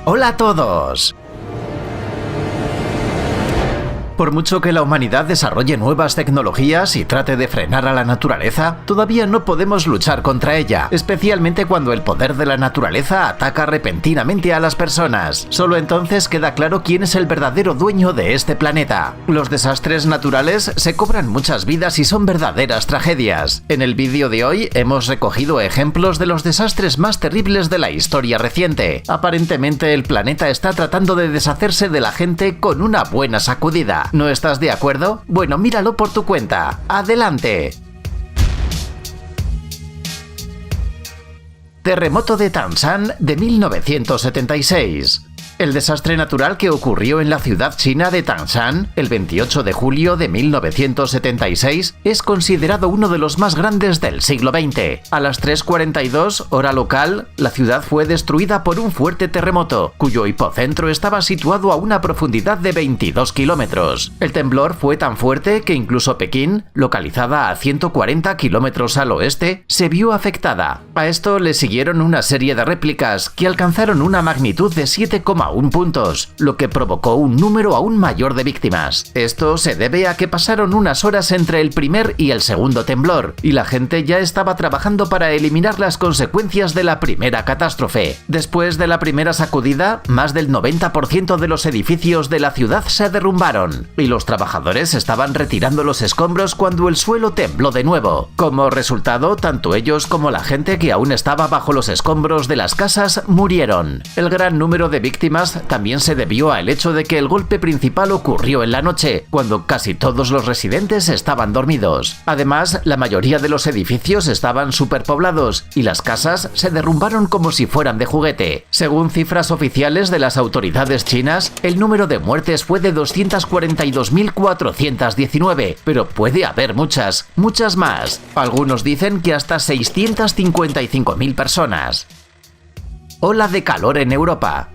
¡Hola a todos! Por mucho que la humanidad desarrolle nuevas tecnologías y trate de frenar a la naturaleza, todavía no podemos luchar contra ella, especialmente cuando el poder de la naturaleza ataca repentinamente a las personas. Solo entonces queda claro quién es el verdadero dueño de este planeta. Los desastres naturales se cobran muchas vidas y son verdaderas tragedias. En el vídeo de hoy hemos recogido ejemplos de los desastres más terribles de la historia reciente. Aparentemente el planeta está tratando de deshacerse de la gente con una buena sacudida. ¿No estás de acuerdo? Bueno, míralo por tu cuenta. ¡Adelante! Terremoto de Tangshan de 1976. El desastre natural que ocurrió en la ciudad china de Tangshan el 28 de julio de 1976 es considerado uno de los más grandes del siglo XX. A las 3:42 hora local, la ciudad fue destruida por un fuerte terremoto, cuyo hipocentro estaba situado a una profundidad de 22 kilómetros. El temblor fue tan fuerte que incluso Pekín, localizada a 140 kilómetros al oeste, se vio afectada. A esto le siguieron una serie de réplicas que alcanzaron una magnitud de 7,1 puntos, lo que provocó un número aún mayor de víctimas. Esto se debe a que pasaron unas horas entre el primer y el segundo temblor, y la gente ya estaba trabajando para eliminar las consecuencias de la primera catástrofe. Después de la primera sacudida, más del 90% de los edificios de la ciudad se derrumbaron, y los trabajadores estaban retirando los escombros cuando el suelo tembló de nuevo. Como resultado, tanto ellos como la gente que aún estaba bajo los escombros de las casas murieron. El gran número de víctimas también se debió al hecho de que el golpe principal ocurrió en la noche, cuando casi todos los residentes estaban dormidos. Además, la mayoría de los edificios estaban superpoblados y las casas se derrumbaron como si fueran de juguete. Según cifras oficiales de las autoridades chinas, el número de muertes fue de 242.419, pero puede haber muchas más. Algunos dicen que hasta 655.000 personas. Ola de calor en Europa.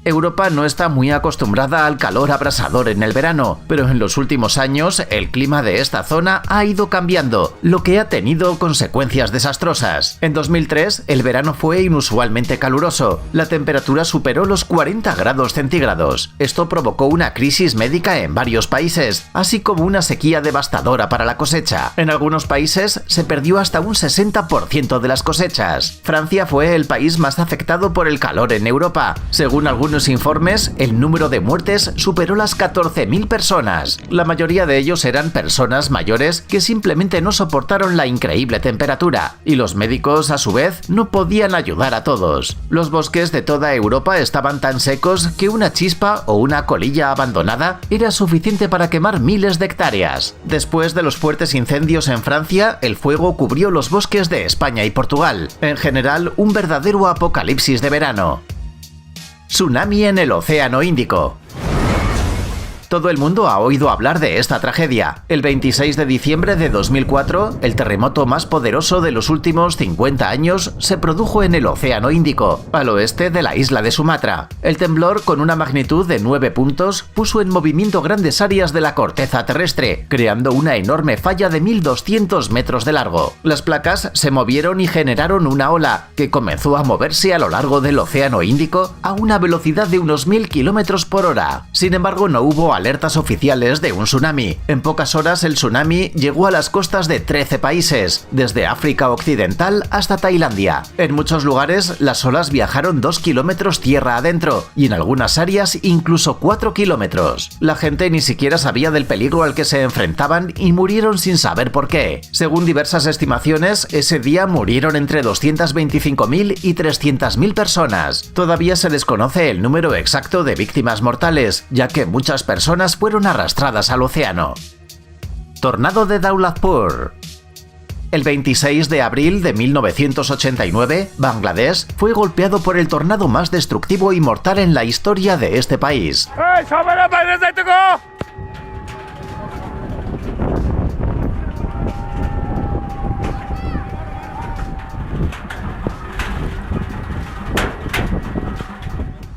Europa no está muy acostumbrada al calor abrasador en el verano, pero en los últimos años el clima de esta zona ha ido cambiando, lo que ha tenido consecuencias desastrosas. En 2003 el verano fue inusualmente caluroso, la temperatura superó los 40 grados centígrados. Esto provocó una crisis médica en varios países, así como una sequía devastadora para la cosecha. En algunos países se perdió hasta un 60% de las cosechas. Francia fue el país más afectado por el calor en Europa. Según algunos informes, el número de muertes superó las 14.000 personas. La mayoría de ellos eran personas mayores que simplemente no soportaron la increíble temperatura, y los médicos, a su vez, no podían ayudar a todos. Los bosques de toda Europa estaban tan secos que una chispa o una colilla abandonada era suficiente para quemar miles de hectáreas. Después de los fuertes incendios en Francia, el fuego cubrió los bosques de España y Portugal. En general, un verdadero apocalipsis de verano. Tsunami en el Océano Índico. Todo el mundo ha oído hablar de esta tragedia. El 26 de diciembre de 2004, el terremoto más poderoso de los últimos 50 años se produjo en el Océano Índico, al oeste de la isla de Sumatra. El temblor, con una magnitud de 9 puntos, puso en movimiento grandes áreas de la corteza terrestre, creando una enorme falla de 1.200 metros de largo. Las placas se movieron y generaron una ola, que comenzó a moverse a lo largo del Océano Índico a una velocidad de unos 1.000 kilómetros por hora. Sin embargo, no hubo alertas oficiales de un tsunami. En pocas horas el tsunami llegó a las costas de 13 países, desde África Occidental hasta Tailandia. En muchos lugares las olas viajaron 2 kilómetros tierra adentro y en algunas áreas incluso 4 kilómetros. La gente ni siquiera sabía del peligro al que se enfrentaban y murieron sin saber por qué. Según diversas estimaciones, ese día murieron entre 225.000 y 300.000 personas. Todavía se desconoce el número exacto de víctimas mortales, ya que muchas personas fueron arrastradas al océano. Tornado de Daulapur. El 26 de abril de 1989, Bangladesh fue golpeado por el tornado más destructivo y mortal en la historia de este país.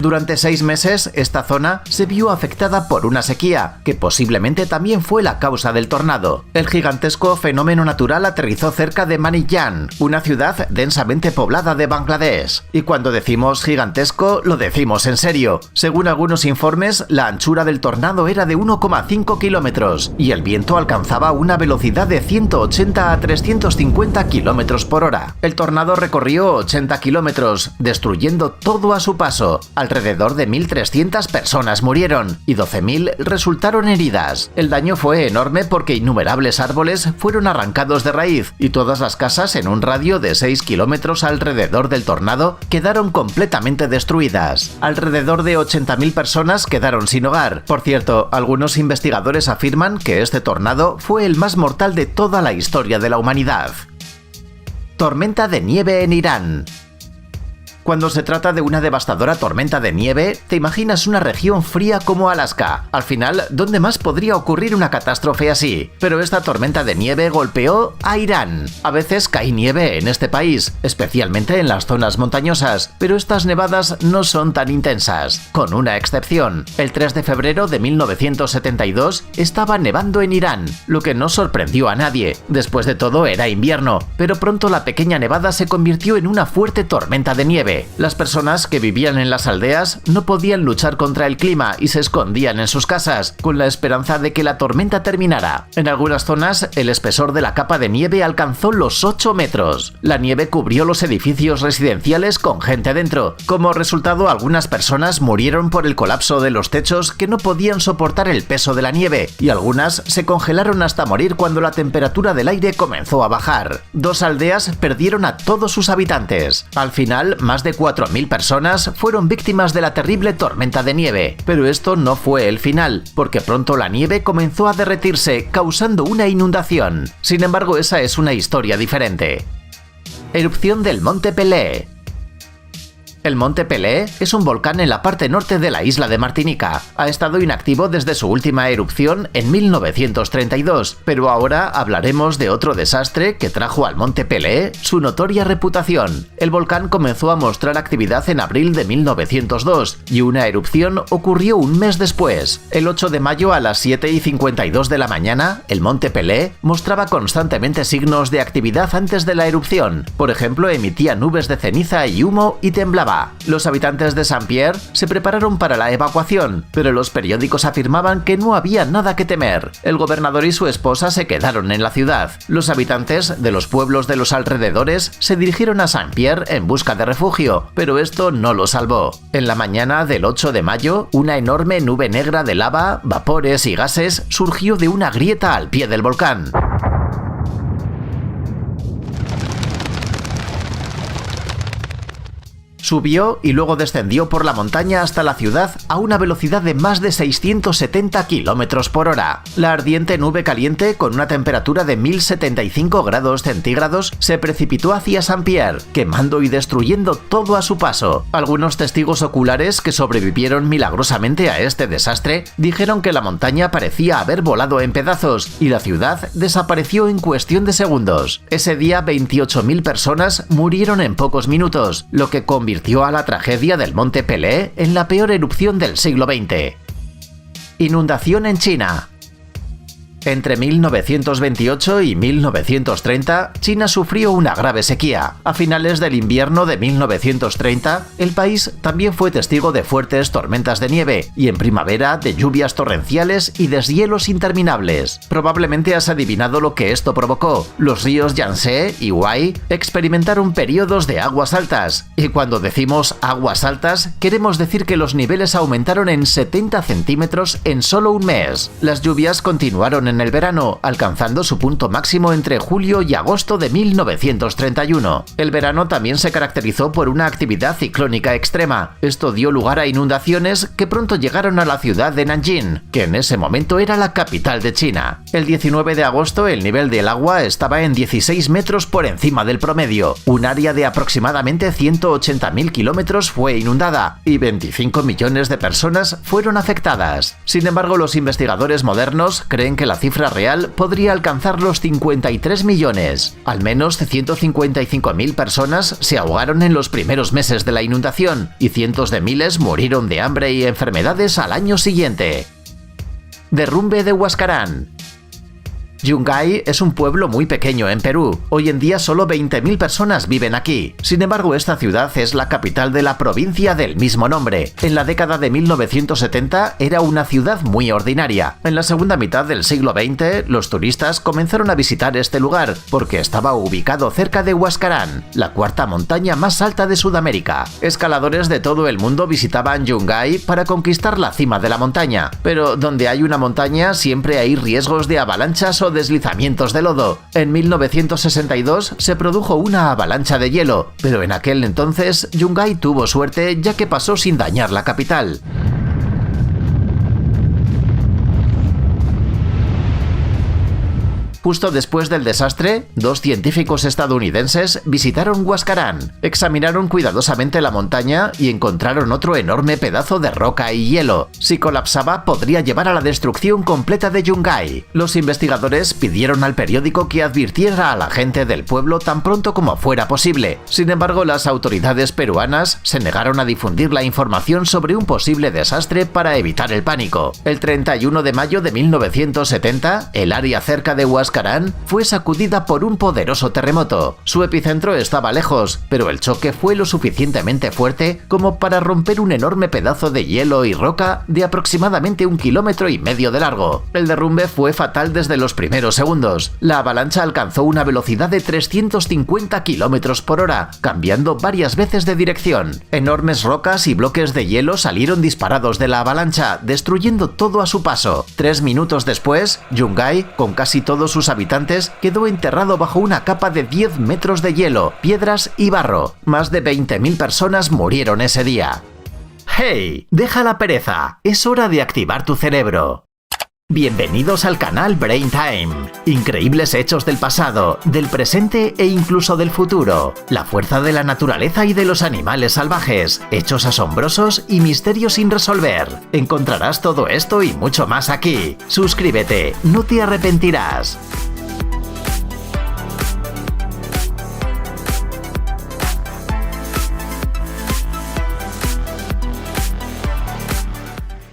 Durante 6 meses, esta zona se vio afectada por una sequía, que posiblemente también fue la causa del tornado. El gigantesco fenómeno natural aterrizó cerca de Maniyang, una ciudad densamente poblada de Bangladesh. Y cuando decimos gigantesco, lo decimos en serio. Según algunos informes, la anchura del tornado era de 1,5 kilómetros y el viento alcanzaba una velocidad de 180 a 350 kilómetros por hora. El tornado recorrió 80 kilómetros, destruyendo todo a su paso. Alrededor de 1.300 personas murieron y 12.000 resultaron heridas. El daño fue enorme porque innumerables árboles fueron arrancados de raíz y todas las casas en un radio de 6 kilómetros alrededor del tornado quedaron completamente destruidas. Alrededor de 80.000 personas quedaron sin hogar. Por cierto, algunos investigadores afirman que este tornado fue el más mortal de toda la historia de la humanidad. Tormenta de nieve en Irán. Cuando se trata de una devastadora tormenta de nieve, te imaginas una región fría como Alaska. Al final, ¿dónde más podría ocurrir una catástrofe así? Pero esta tormenta de nieve golpeó a Irán. A veces cae nieve en este país, especialmente en las zonas montañosas, pero estas nevadas no son tan intensas, con una excepción. El 3 de febrero de 1972 estaba nevando en Irán, lo que no sorprendió a nadie. Después de todo era invierno, pero pronto la pequeña nevada se convirtió en una fuerte tormenta de nieve. Las personas que vivían en las aldeas no podían luchar contra el clima y se escondían en sus casas, con la esperanza de que la tormenta terminara. En algunas zonas, el espesor de la capa de nieve alcanzó los 8 metros. La nieve cubrió los edificios residenciales con gente dentro. Como resultado, algunas personas murieron por el colapso de los techos que no podían soportar el peso de la nieve, y algunas se congelaron hasta morir cuando la temperatura del aire comenzó a bajar. 2 aldeas perdieron a todos sus habitantes. Al final, más de 4.000 personas fueron víctimas de la terrible tormenta de nieve, pero esto no fue el final, porque pronto la nieve comenzó a derretirse, causando una inundación. Sin embargo, esa es una historia diferente. Erupción del Monte Pelée. El Monte Pelée es un volcán en la parte norte de la isla de Martinica. Ha estado inactivo desde su última erupción en 1932, pero ahora hablaremos de otro desastre que trajo al Monte Pelée su notoria reputación. El volcán comenzó a mostrar actividad en abril de 1902 y una erupción ocurrió un mes después. El 8 de mayo a las 7:52 de la mañana, el Monte Pelée mostraba constantemente signos de actividad antes de la erupción. Por ejemplo, emitía nubes de ceniza y humo y temblaba. Los habitantes de Saint-Pierre se prepararon para la evacuación, pero los periódicos afirmaban que no había nada que temer. El gobernador y su esposa se quedaron en la ciudad. Los habitantes de los pueblos de los alrededores se dirigieron a Saint-Pierre en busca de refugio, pero esto no lo salvó. En la mañana del 8 de mayo, una enorme nube negra de lava, vapores y gases surgió de una grieta al pie del volcán. Subió y luego descendió por la montaña hasta la ciudad a una velocidad de más de 670 km por hora. La ardiente nube caliente, con una temperatura de 1075 grados centígrados, se precipitó hacia Saint-Pierre, quemando y destruyendo todo a su paso. Algunos testigos oculares que sobrevivieron milagrosamente a este desastre dijeron que la montaña parecía haber volado en pedazos y la ciudad desapareció en cuestión de segundos. Ese día 28.000 personas murieron en pocos minutos, lo que convirtió a la tragedia del Monte Pelée en la peor erupción del siglo XX. Inundación en China. Entre 1928 y 1930, China sufrió una grave sequía. A finales del invierno de 1930, el país también fue testigo de fuertes tormentas de nieve y en primavera de lluvias torrenciales y deshielos interminables. Probablemente has adivinado lo que esto provocó. Los ríos Yangtze y Huai experimentaron periodos de aguas altas. Y cuando decimos aguas altas, queremos decir que los niveles aumentaron en 70 centímetros en solo un mes. Las lluvias continuaron en el verano, alcanzando su punto máximo entre julio y agosto de 1931. El verano también se caracterizó por una actividad ciclónica extrema. Esto dio lugar a inundaciones que pronto llegaron a la ciudad de Nanjing, que en ese momento era la capital de China. El 19 de agosto el nivel del agua estaba en 16 metros por encima del promedio. Un área de aproximadamente 180.000 kilómetros fue inundada y 25 millones de personas fueron afectadas. Sin embargo, los investigadores modernos creen que la cifra cifra real podría alcanzar los 53 millones. Al menos 155.000 personas se ahogaron en los primeros meses de la inundación y cientos de miles murieron de hambre y enfermedades al año siguiente. Derrumbe de Huascarán. Yungay es un pueblo muy pequeño en Perú. Hoy en día solo 20.000 personas viven aquí. Sin embargo, esta ciudad es la capital de la provincia del mismo nombre. En la década de 1970 era una ciudad muy ordinaria. En la segunda mitad del siglo XX, los turistas comenzaron a visitar este lugar porque estaba ubicado cerca de Huascarán, la cuarta montaña más alta de Sudamérica. Escaladores de todo el mundo visitaban Yungay para conquistar la cima de la montaña. Pero donde hay una montaña siempre hay riesgos de avalanchas o deslizamientos de lodo. En 1962 se produjo una avalancha de hielo, pero en aquel entonces Yungay tuvo suerte ya que pasó sin dañar la capital. Justo después del desastre, 2 científicos estadounidenses visitaron Huascarán, examinaron cuidadosamente la montaña y encontraron otro enorme pedazo de roca y hielo. Si colapsaba, podría llevar a la destrucción completa de Yungay. Los investigadores pidieron al periódico que advirtiera a la gente del pueblo tan pronto como fuera posible. Sin embargo, las autoridades peruanas se negaron a difundir la información sobre un posible desastre para evitar el pánico. El 31 de mayo de 1970, el área cerca de Huascarán fue sacudida por un poderoso terremoto. Su epicentro estaba lejos, pero el choque fue lo suficientemente fuerte como para romper un enorme pedazo de hielo y roca de aproximadamente 1,5 kilómetros de largo. El derrumbe fue fatal desde los primeros segundos. La avalancha alcanzó una velocidad de 350 kilómetros por hora, cambiando varias veces de dirección. Enormes rocas y bloques de hielo salieron disparados de la avalancha, destruyendo todo a su paso. 3 minutos después, Yungay, con casi todos sus habitantes, quedó enterrado bajo una capa de 10 metros de hielo, piedras y barro. Más de 20.000 personas murieron ese día. ¡Hey! Deja la pereza. Es hora de activar tu cerebro. Bienvenidos al canal Brain Time. Increíbles hechos del pasado, del presente e incluso del futuro. La fuerza de la naturaleza y de los animales salvajes. Hechos asombrosos y misterios sin resolver. Encontrarás todo esto y mucho más aquí. Suscríbete, no te arrepentirás.